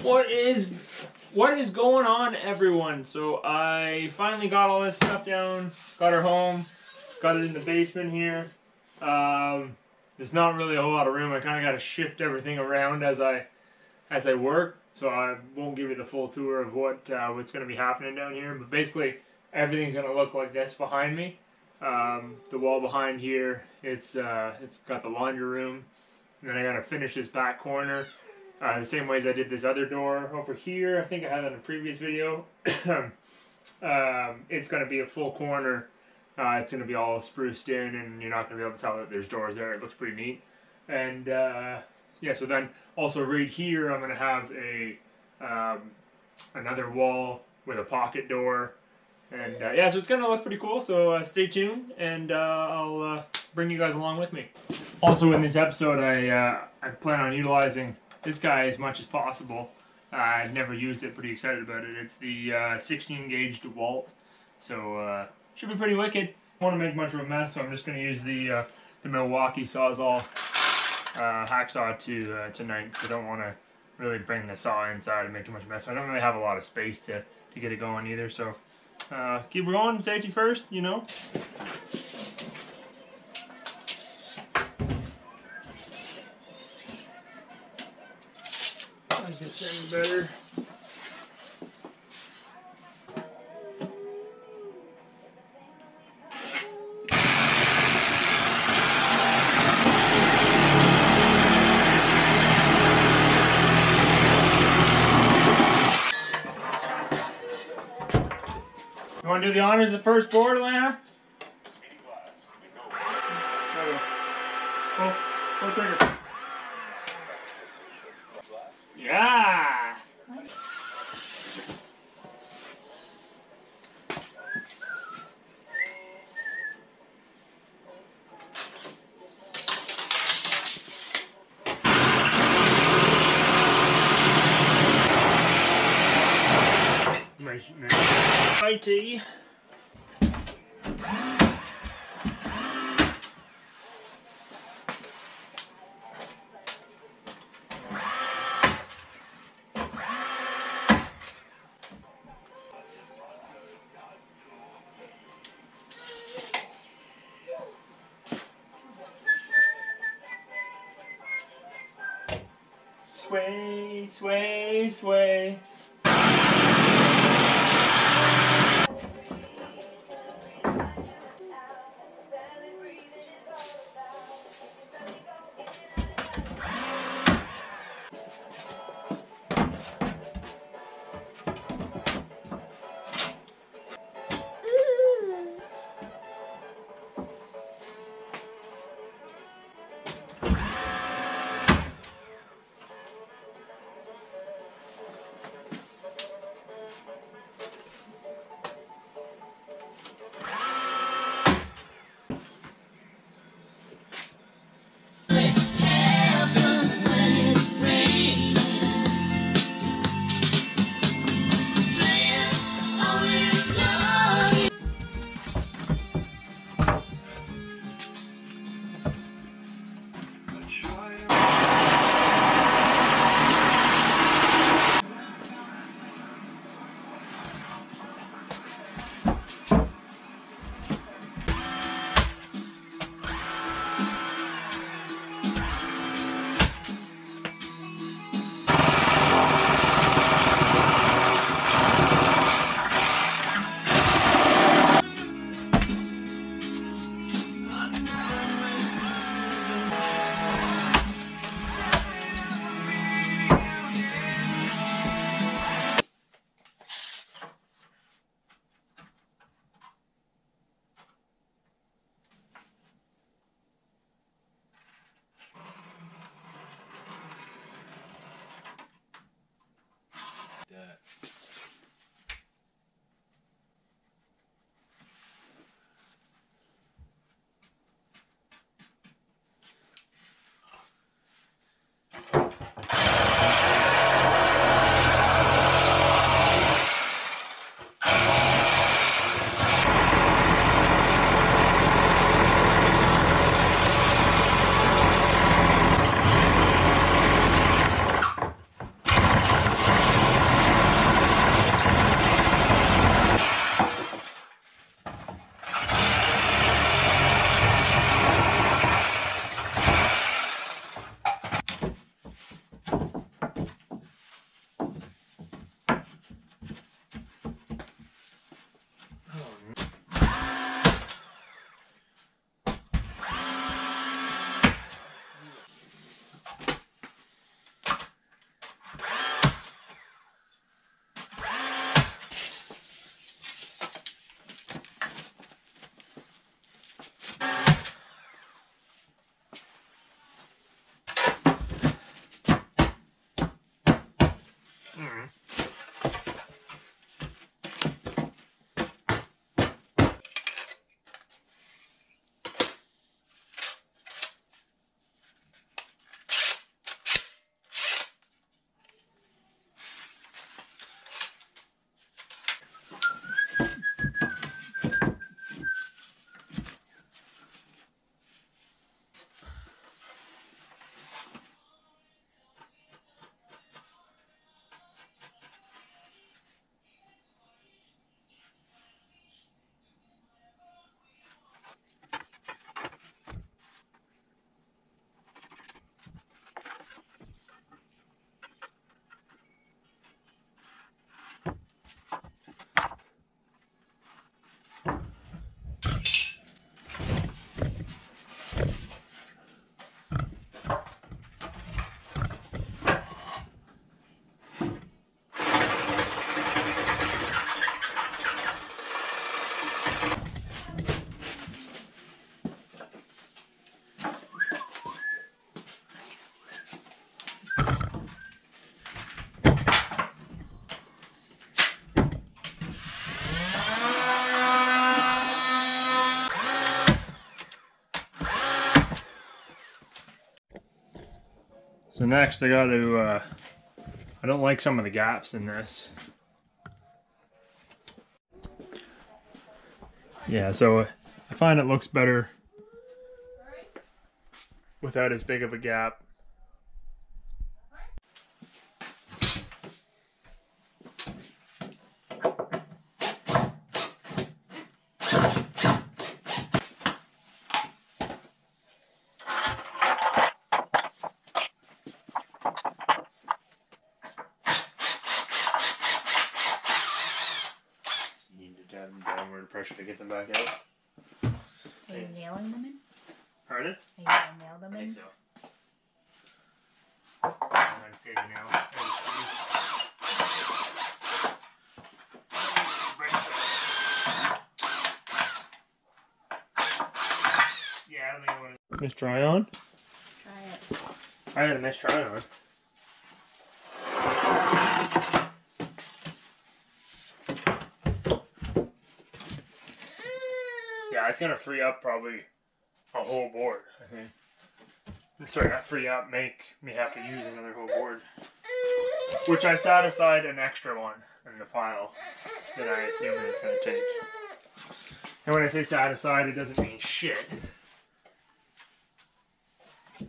What is going on, everyone? So I finally got all this stuff down, got her home, got it in the basement here. There's not really a whole lot of room. I kind of got to shift everything around as I work, so I won't give you the full tour of what's going to be happening down here. But basically, everything's going to look like this behind me. The wall behind here, it's got the laundry room, and then I got to finish this back corner. The same way as I did this other door over here. I think I had that in a previous video. It's going to be a full corner. It's going to be all spruced in, and you're not going to be able to tell that there's doors there. It looks pretty neat. And yeah, so then also right here, I'm going to have another wall with a pocket door. And yeah, so it's going to look pretty cool. So stay tuned, and I'll bring you guys along with me. Also in this episode, I plan on utilizing this guy as much as possible. I've never used it, pretty excited about it. It's the 16 gauge DeWalt, so should be pretty wicked. I want to make much of a mess, so I'm just going to use the Milwaukee Sawzall hacksaw tonight. I don't want to really bring the saw inside and make too much mess. I don't really have a lot of space to get it going either, so keep going, safety first, you know. It's getting better. You want to do the honors of the first board, Atlanta? Oh, trigger. Yeah! Righty. Sway, sway, sway. So next I got to, I don't like some of the gaps in this. Yeah, so I find it looks better without as big of a gap. Downward pressure to get them back out. Are you nailing them in? Pardon? Are you gonna nail them in? I think so. I'm going to save the nail. Yeah, I don't think I want to miss try on. Try it. I had a miss try on. Yeah, it's gonna free up probably a whole board, I think. I'm sorry, not free up, make me have to use another whole board. Which I set aside an extra one in the file that I assume that it's gonna take. And when I say set aside, it doesn't mean shit. I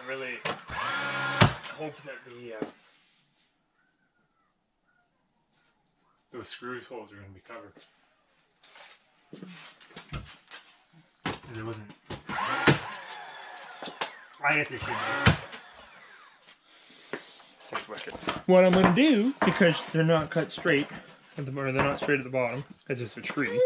really hope that those screws holes are going to be covered. Because it wasn't. I guess it should be. Seems wicked. What I'm going to do, because they're not cut straight, or they're not straight at the bottom, because it's a tree.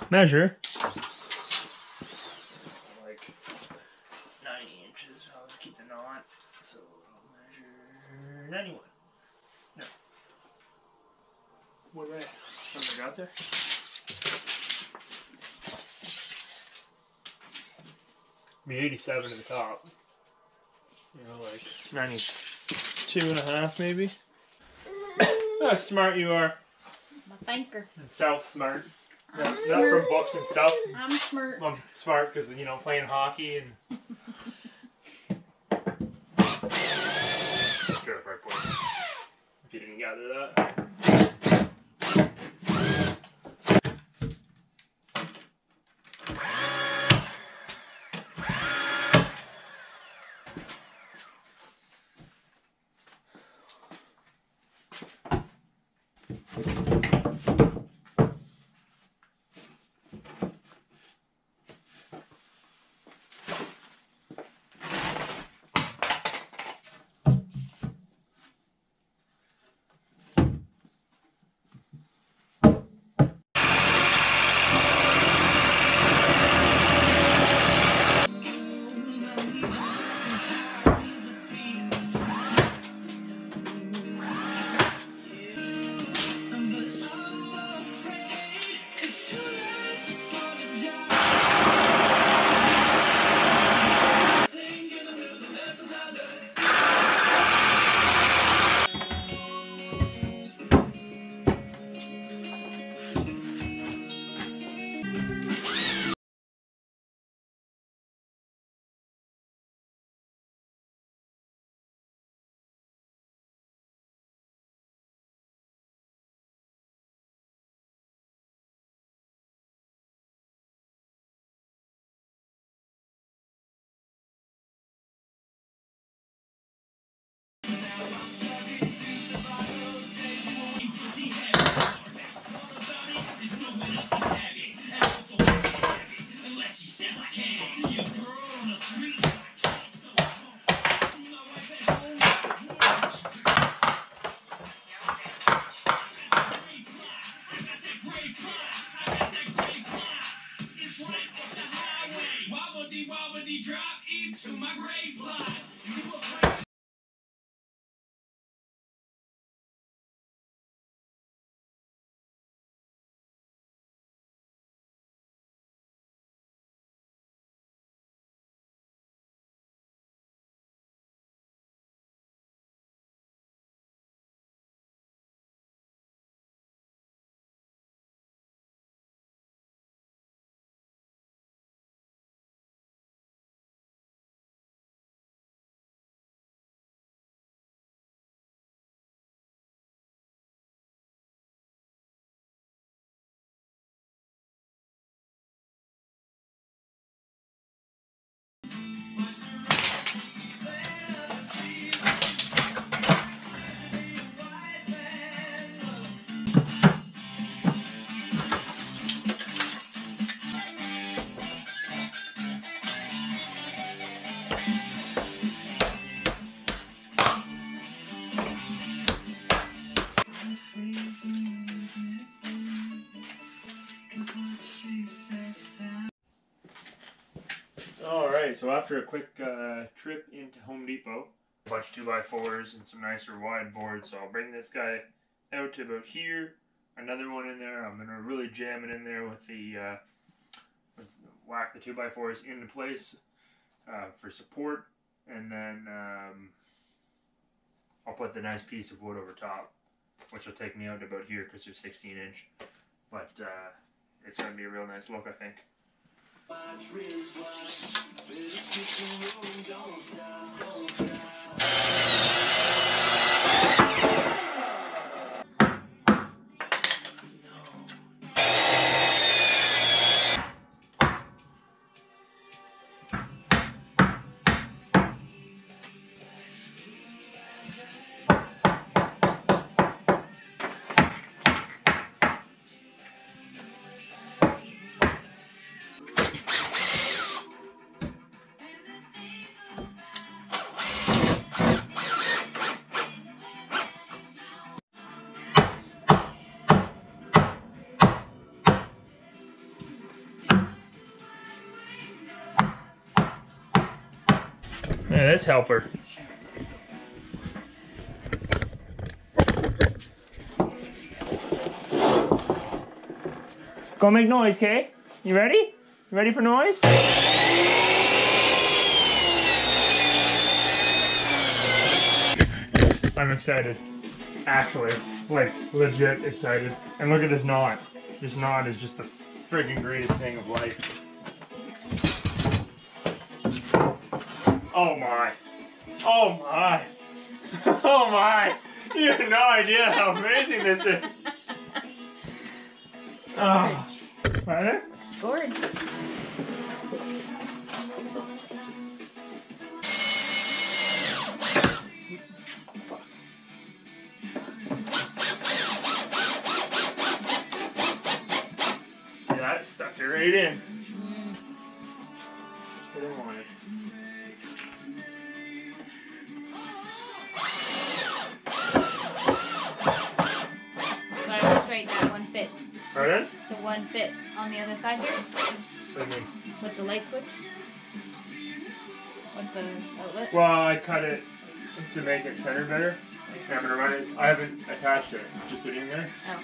Measure like 90 inches. I'll just keep the knot. So I'll measure 91. No. What did I got there? Be 87 at the top. You know, like 92.5 maybe. How smart you are. I'm a thinker. And self-smart. I'm Not smart. from books and stuff. I'm smart. I'm smart because, you know, playing hockey and... Straight up right point. If you didn't gather that. Drop into my grave plot. so after a quick trip into Home Depot, a bunch of 2x4s and some nicer wide boards, so I'll bring this guy out to about here, another one in there. I'm going to really jam it in there with the whack the 2x4s into place for support, and then I'll put the nice piece of wood over top, which will take me out to about here because they're 16-inch, but it's going to be a real nice look, I think. Yeah, this helper. Go make noise, Kay. You ready? You ready for noise? I'm excited. Actually, like legit excited. And look at this knot. This knot is just the friggin' greatest thing of life. Oh my. Oh my. Oh my. You have no idea how amazing this is. Oh. Right? Scored. See that? Sucked it right in. That's what I wanted. So I will straighten that one fit. Pardon? The one fit on the other side here What do you mean? with the light switch. With the outlet. Well, I cut it just to make it center better. And I'm gonna run it. I haven't attached it. It's just sitting there. Oh.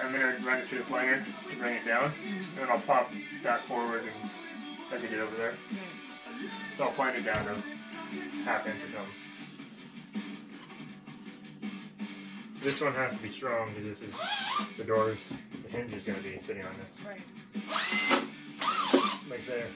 I'm gonna run it through the planer to bring it down, and then I'll pop that forward and I can get over there. So I'll plane it down to ½ inch or something. This one has to be strong because this is the doors. The hinge is gonna be sitting on this. Right. Like there.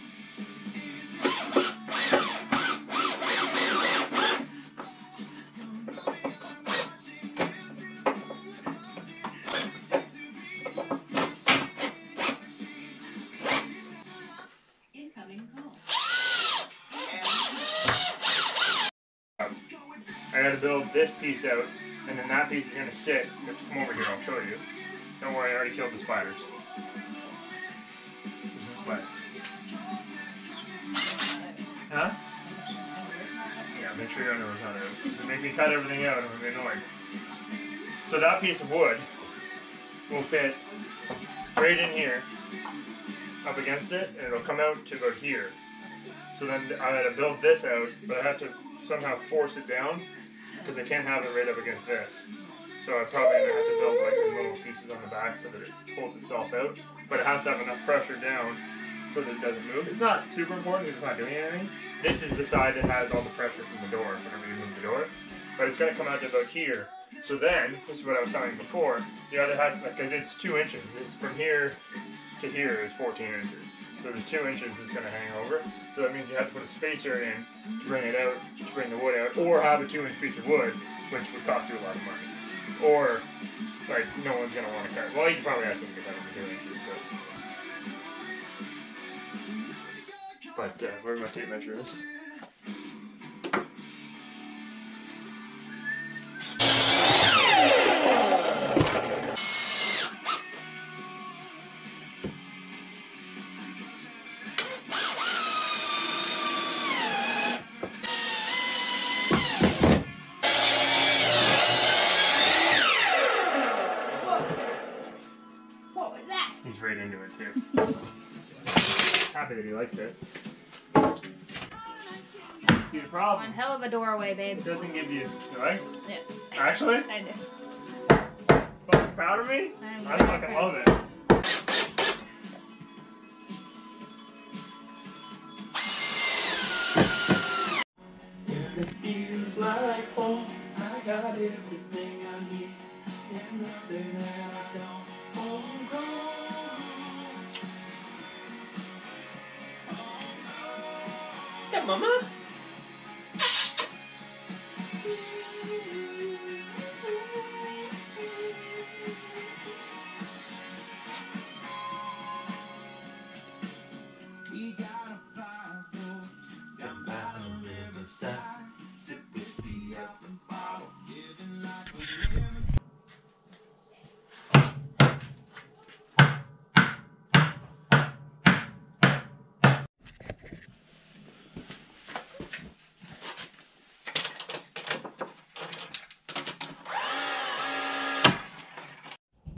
I gotta build this piece out, and then that piece is gonna sit. Come over here, I'll show you. Don't worry, I already killed the spiders. There's no spider. Huh? Yeah, make sure your underwear's not out. If they make me cut everything out, I'm gonna be annoyed. So that piece of wood will fit right in here, up against it, and it'll come out to about here. So then I gotta build this out, but I have to somehow force it down, because I can't have it right up against this. So I'm probably going to have to build like some little pieces on the back so that it holds itself out. But it has to have enough pressure down so that it doesn't move. It's not super important because it's not doing anything. This is the side that has all the pressure from the door whenever you move the door. But it's going to come out to about here. So then, this is what I was telling you before, you either have, because it's 2 inches. It's from here to here is 14 inches. So there's 2 inches that's going to hang over. So that means you have to put a spacer in to bring it out, to bring the wood out, or have a 2-inch piece of wood, which would cost you a lot of money. Or, like, no one's going to want to cut it. Well, you can probably ask them to cut it for 2 inches. But where my tape measure is. He's right into it too. Happy that he likes it. See the One problem. hell of a doorway, babe. It doesn't give you, right? Yeah. Actually? I do. Fucking proud of me? I'm I very fucking proud. love it. It feels like home. I got everything I need. And nothing that I don't own. What's up, mama?